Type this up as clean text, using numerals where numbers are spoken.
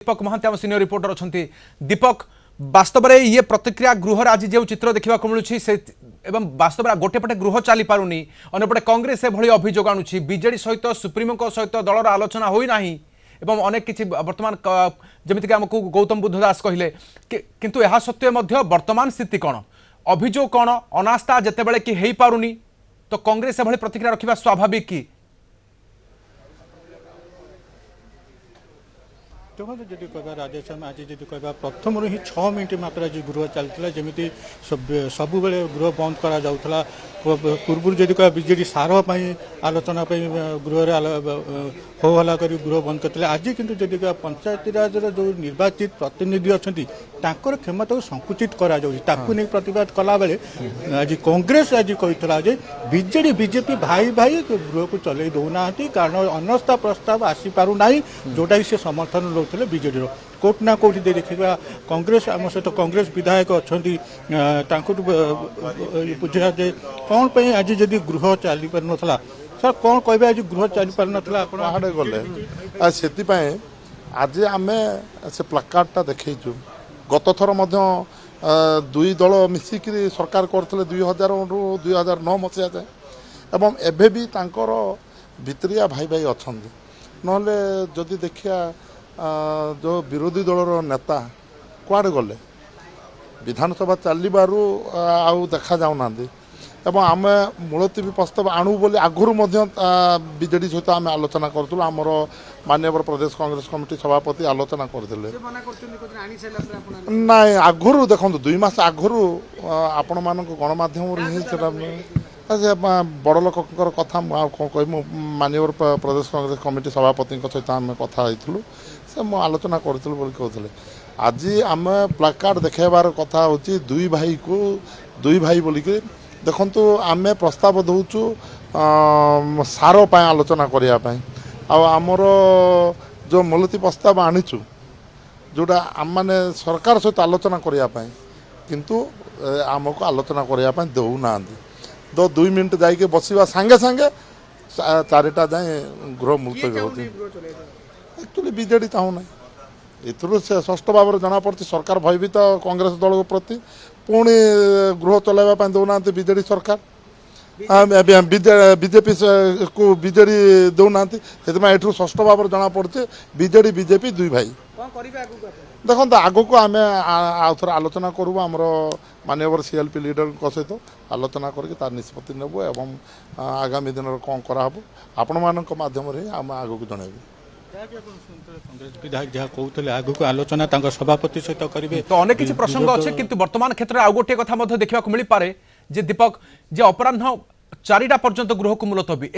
दीपक महांती आम senior reporter अच्छा दीपक वास्तव में ये प्रतिक्रिया गृह आज जो चित्र देखा मिलूँ वास्तव में गोटे पटे गृह चली पारुनी अंपटे कांग्रेस एभली अभियोग आणुछि बीजेडी सहित सुप्रीमो सहित दलर आलोचना होना एवं अनेक किसी बर्तमान जमीक आमको गौतम बुद्ध दास कहले किंतु यह सत्वे वर्तमान स्थिति कौन अभियोग कौन अनास्था जिते कि हो पारुनी तो कांग्रेस एभली प्रतिक्रिया रखा स्वाभाविक कि देखो जी कह राजेश आज जी कह प्रथम ही 6 मिनट मात्र आज गृह चलता जमी सब बेले गृह बंद करा पूर्व जी कह बीजेडी सार आलोचना गृह हो हल्ला कर गृह बंद करते आज किंतु जी कह पंचायती राज जो निर्वाचित प्रतिनिधि अच्छा क्षमता को संकुचित करा प्रतिवाद कला बेले आज कांग्रेस आज कही बीजेडी बीजेपी भाई भाई गृह को चल दौना कारण अनास्था प्रस्ताव आसीपारूना जोटा से समर्थन लो बीजेडी कोट ना कोटी देखा कांग्रेस आम सहित कांग्रेस विधायक अच्छा बुझा जे कौन पे आज जदि गृह चली पार ना सर कौन कह आज गृह चली पार ना गले से आज आम से प्लाकार्डटा देखु गत थर दुई दल मिसिक सरकार करते 2000 रु 2009 मसीहा जाए एवं एबे भी तांकर भितरिया भाई भाई अच्छा नले जदि देखिया जो विरोधी दलर नेता कुआड़े गले विधानसभा चलू आउ देखा जाऊना एवं आम मुलतवी प्रस्ताव आणु बोली आगुरी बीजेडी सहित आम आलोचना करूँ आमर माननीय प्रदेश कांग्रेस कमिटी सभापति आलोचना करते ना आगुरी देखो 2 मास आगुरी आपण मान गणमाध्यम बड़ लोक कथा कह माननीय प्रदेश कांग्रेस कमिटी सभापति सहित आम कथा से मु आलोचना करूँ बोली कहते आज आम प्लाकार्ड देखार कथा हूँ दुई भाई को दुई भाई बोलिक देखु आम प्रस्ताव दौचु सार आलोचना करने आमर जो मुलती प्रस्ताव आनीचु जोटा आम मैंने सरकार सहित आलोचना करने किंतु आमको आलोचना करने दौना तो 2 मिनट जाइए बसवा सांगे सांगे 4टा जाए गृह मुलतवी होती एक्चुअली बीजेडी चाहूना ये स्पष्ट भाव जना पड़ी सरकार भयभीत कांग्रेस दल प्रति पुणी गृह चलैया दौना बीजेडी सरकार बीजेपी को बीजेडी दौना से स्पष्ट भाव जना पड़े बीजेडी बीजेपी दुई भाई देखो आगो को आम आउ थे आलोचना करूँ आमर माननीय सीएलपी लीडर सहित आलोचना करके तार निष्पत्ति नेबू एवं आगामी दिन कौन कराहब आपण मान मध्यम आम आग को जनइबू कांग्रेस विधायक जहाँ कहते आग को आलोचना सभापति सहित करेंगे तो अनेक किसी प्रसंग अच्छे किंतु वर्तमान क्षेत्र में आउ गोटे कथा देखा मिल पारे जे दीपक जे अपराह्न 4टा पर्यंत गृह को मुलतवी